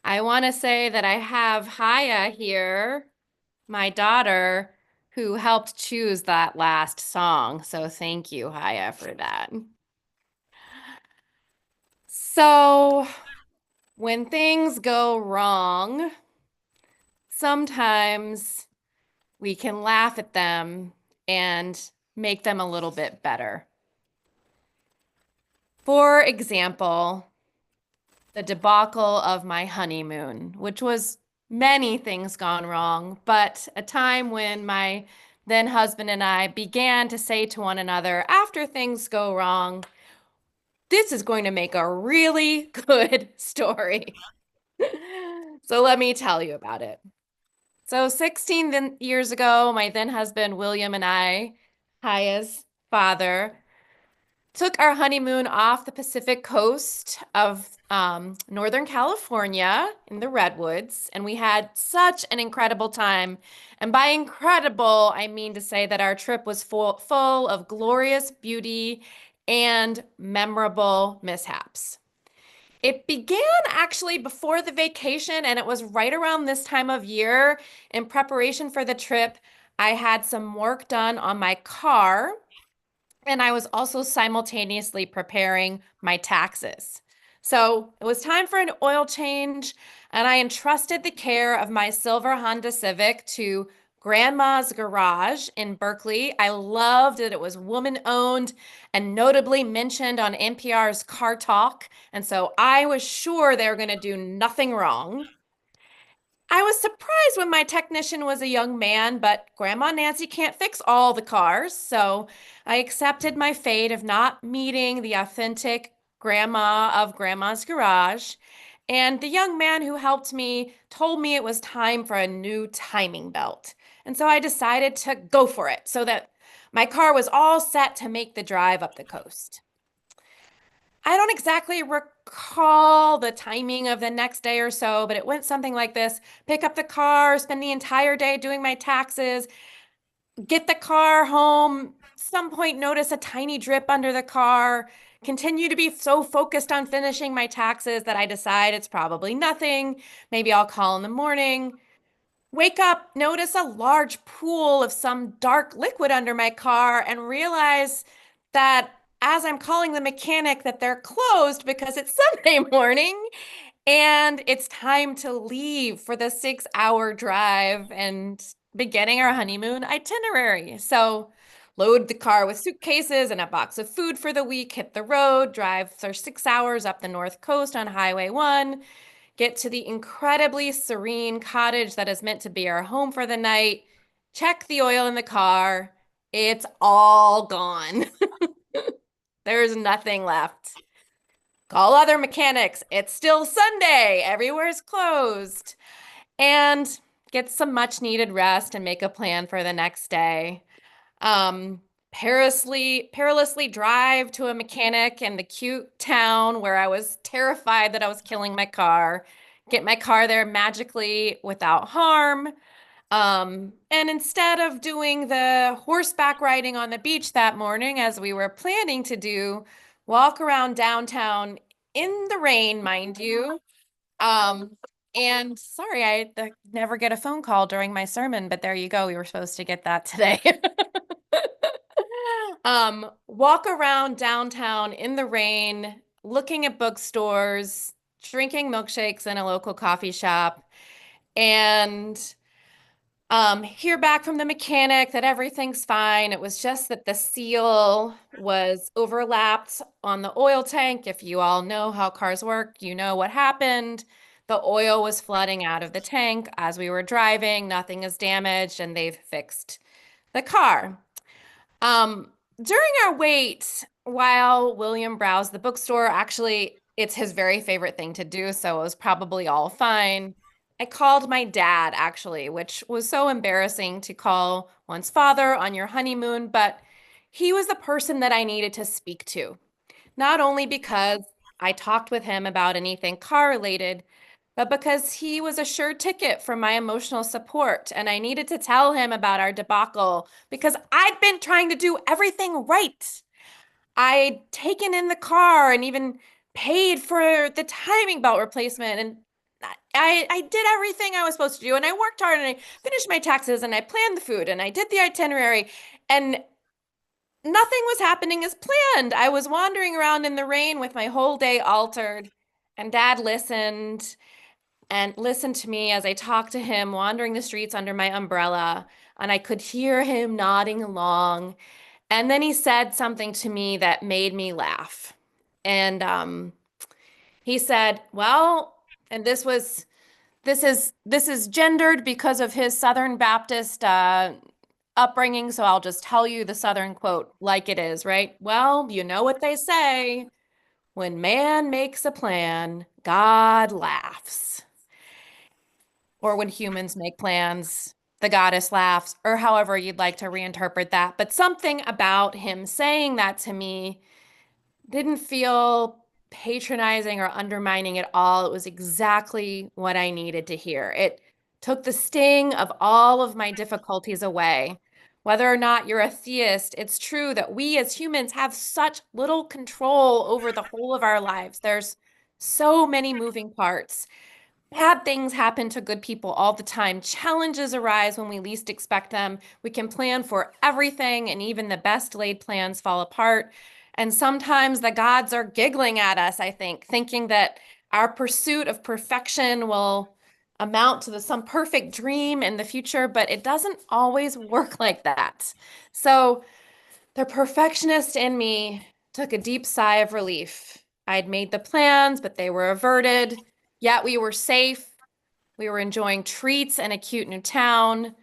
I want to say that I have Haya here, my daughter, who helped choose that last song. So thank you, Haya, for that. So when things go wrong, sometimes we can laugh at them and make them a little bit better. For example, the debacle of my honeymoon, which was many things gone wrong, but a time when my then husband and I began to say to one another, after things go wrong, this is going to make a really good story. So let me tell you about it. So 16 years ago, my then husband William and I, Haya's father, took our honeymoon off the Pacific coast of Northern California in the Redwoods, and we had such an incredible time. And by incredible, I mean to say that our trip was full of glorious beauty and memorable mishaps. It began actually before the vacation, and it was right around this time of year in preparation for the trip. I had some work done on my car and I was also simultaneously preparing my taxes. So it was time for an oil change, and I entrusted the care of my silver Honda Civic to Grandma's Garage in Berkeley. I loved that it was woman owned and notably mentioned on NPR's Car Talk. And so I was sure they were going to do nothing wrong. I was surprised when my technician was a young man, but Grandma Nancy can't fix all the cars, so I accepted my fate of not meeting the authentic grandma of Grandma's Garage. And the young man who helped me told me it was time for a new timing belt. And so I decided to go for it so that my car was all set to make the drive up the coast. I don't exactly recall the timing of the next day or so, but it went something like this: pick up the car, spend the entire day doing my taxes, get the car home, some point notice a tiny drip under the car, continue to be so focused on finishing my taxes that I decide it's probably nothing. Maybe I'll call in the morning. Wake up, notice a large pool of some dark liquid under my car, and realize that as I'm calling the mechanic that they're closed because it's Sunday morning and it's time to leave for the 6 hour drive and beginning our honeymoon itinerary. So load the car with suitcases and a box of food for the week, hit the road, drive for 6 hours up the North Coast on Highway 1, get to the incredibly serene cottage that is meant to be our home for the night, check the oil in the car. It's all gone. There's nothing left. Call other mechanics. It's still Sunday. Everywhere's closed. And get some much needed rest and make a plan for the next day. Um, perilously drive to a mechanic in the cute town where I was terrified that I was killing my car. Get my car there magically without harm. And instead of doing the horseback riding on the beach that morning, as we were planning to do, walk around downtown in the rain, mind you. Um, and sorry, never get a phone call during my sermon, but there you go. We were supposed to get that today. Walk around downtown in the rain, looking at bookstores, drinking milkshakes in a local coffee shop, and hear back from the mechanic that everything's fine. It was just that the seal was overlapped on the oil tank. If you all know how cars work, you know what happened. The oil was flooding out of the tank as we were driving. Nothing is damaged, and they've fixed the car. During our wait, while William browsed the bookstore, actually, it's his very favorite thing to do, so it was probably all fine. I called my dad, actually, which was so embarrassing to call one's father on your honeymoon, but he was the person that I needed to speak to. Not only because I talked with him about anything car related, but because he was a sure ticket for my emotional support. And I needed to tell him about our debacle because I'd been trying to do everything right. I'd taken in the car and even paid for the timing belt replacement. And I did everything I was supposed to do and I worked hard and I finished my taxes and I planned the food and I did the itinerary and nothing was happening as planned. I was wandering around in the rain with my whole day altered, and Dad listened and listened to me as I talked to him, wandering the streets under my umbrella, and I could hear him nodding along. And then he said something to me that made me laugh. And he said, "Well," and this is gendered because of his Southern Baptist upbringing, so I'll just tell you the Southern quote like it is, right? Well, you know what they say, when man makes a plan, God laughs. Or when humans make plans, the goddess laughs, or however you'd like to reinterpret that. But something about him saying that to me didn't feel patronizing or undermining at all. It was exactly what I needed to hear. It took the sting of all of my difficulties away. Whether or not you're a theist, it's true that we as humans have such little control over the whole of our lives. There's so many moving parts. Bad things happen to good people all the time. Challenges arise when we least expect them. We can plan for everything, and even the best laid plans fall apart. And sometimes the gods are giggling at us, I think, thinking that our pursuit of perfection will amount to some perfect dream in the future, but it doesn't always work like that. So the perfectionist in me took a deep sigh of relief. I'd made the plans, but they were averted. Yet we were safe. We were enjoying treats and a cute new town,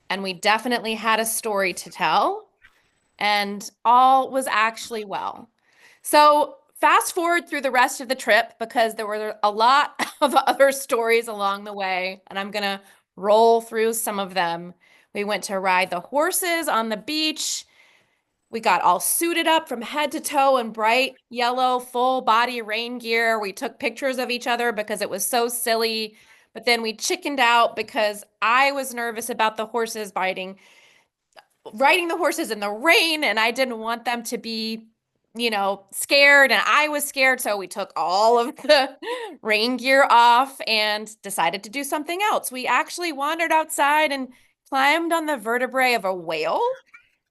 and we definitely had a story to tell, and all was actually well. So, fast forward through the rest of the trip because there were a lot of other stories along the way, and I'm gonna roll through some of them. We went to ride the horses on the beach. We got all suited up from head to toe in bright yellow full body rain gear. We took pictures of each other because it was so silly. But then we chickened out because I was nervous about the horses riding the horses in the rain, and I didn't want them to be, scared. And I was scared. So we took all of the rain gear off and decided to do something else. We actually wandered outside and climbed on the vertebrae of a whale.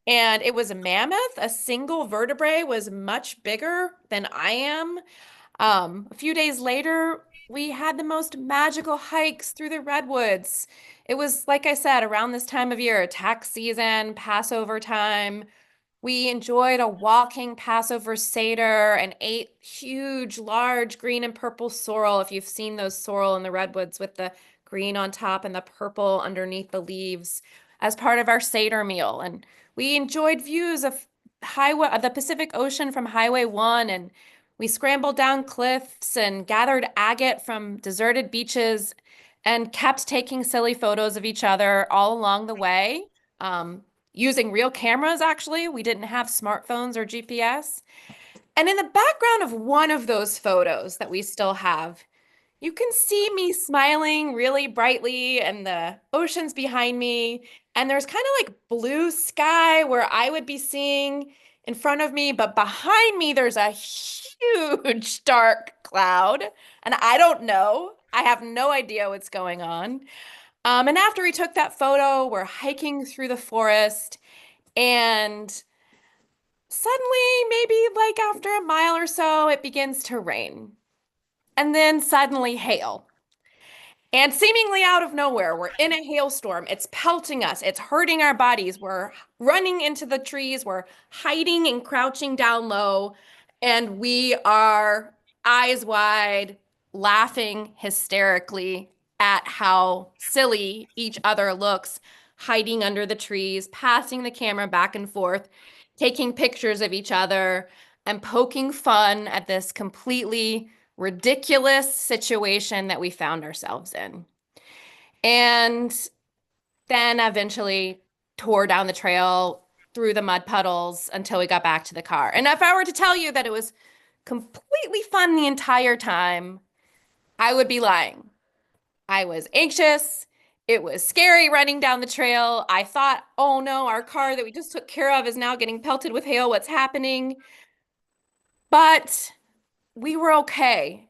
And it was a mammoth. A single vertebrae was much bigger than I am. A few days later, we had the most magical hikes through the redwoods. It was, like I said, around this time of year, tax season, Passover time. We enjoyed a walking Passover Seder and ate huge, large green and purple sorrel. If you've seen those sorrel in the redwoods with the green on top and the purple underneath the leaves as part of our Seder meal. And we enjoyed views of the Pacific Ocean from Highway 1, and we scrambled down cliffs and gathered agate from deserted beaches and kept taking silly photos of each other all along the way. Um, Using real cameras, actually. We didn't have smartphones or GPS. And in the background of one of those photos that we still have, you can see me smiling really brightly and the ocean's behind me. And there's kind of like blue sky where I would be seeing in front of me, but behind me, there's a huge dark cloud. And I don't know. I have no idea what's going on. And after we took that photo, we're hiking through the forest, and suddenly, maybe like after a mile or so, it begins to rain. And then suddenly, hail. And seemingly out of nowhere, we're in a hailstorm. It's pelting us, it's hurting our bodies. We're running into the trees, we're hiding and crouching down low, and we are eyes wide, laughing hysterically at how silly each other looks, hiding under the trees, passing the camera back and forth, taking pictures of each other, and poking fun at this completely ridiculous situation that we found ourselves in. And then eventually tore down the trail through the mud puddles until we got back to the car. And if I were to tell you that it was completely fun the entire time, I would be lying. I was anxious. It was scary running down the trail. I thought, oh no, our car that we just took care of is now getting pelted with hail. What's happening? But we were okay.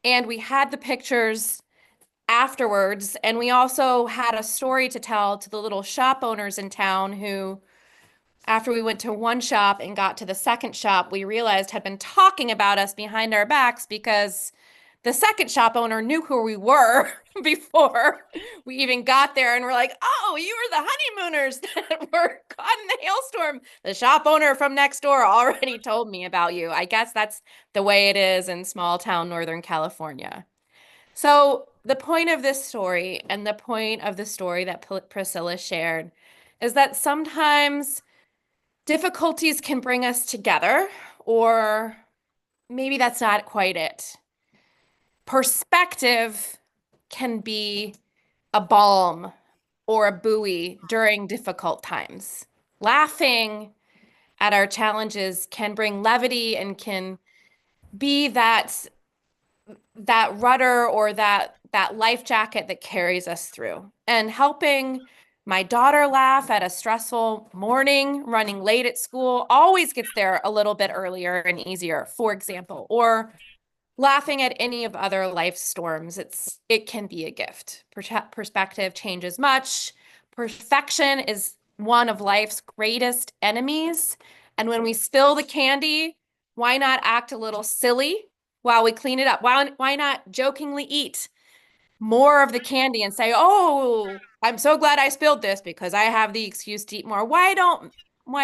And we had the pictures afterwards. And we also had a story to tell to the little shop owners in town who, after we went to one shop and got to the second shop, we realized had been talking about us behind our backs because the second shop owner knew who we were before we even got there. And we're like, oh, you were the honeymooners that were caught in the hailstorm. The shop owner from next door already told me about you. I guess that's the way it is in small town Northern California. So, the point of this story and the point of the story that Priscilla shared is that sometimes difficulties can bring us together, or maybe that's not quite it. Perspective can be a balm or a buoy during difficult times. Laughing at our challenges can bring levity and can be that rudder or that life jacket that carries us through. And helping my daughter laugh at a stressful morning, running late at school, always gets there a little bit earlier and easier, for example, or laughing at any of other life storms. It can be a gift. Perspective changes much. Perfection is one of life's greatest enemies. And when we spill the candy, why not act a little silly while we clean it up? Why not jokingly eat more of the candy and say, "Oh, I'm so glad I spilled this because I have the excuse to eat more." Why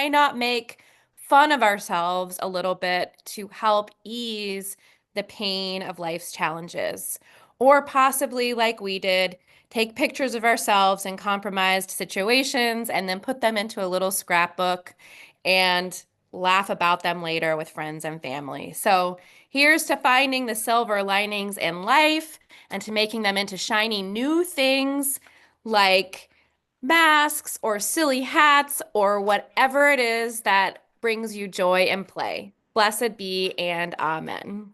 not make fun of ourselves a little bit to help ease the pain of life's challenges? Or possibly, like we did, take pictures of ourselves in compromised situations and then put them into a little scrapbook and laugh about them later with friends and family. So here's to finding the silver linings in life and to making them into shiny new things like masks or silly hats or whatever it is that brings you joy and play. Blessed be and amen.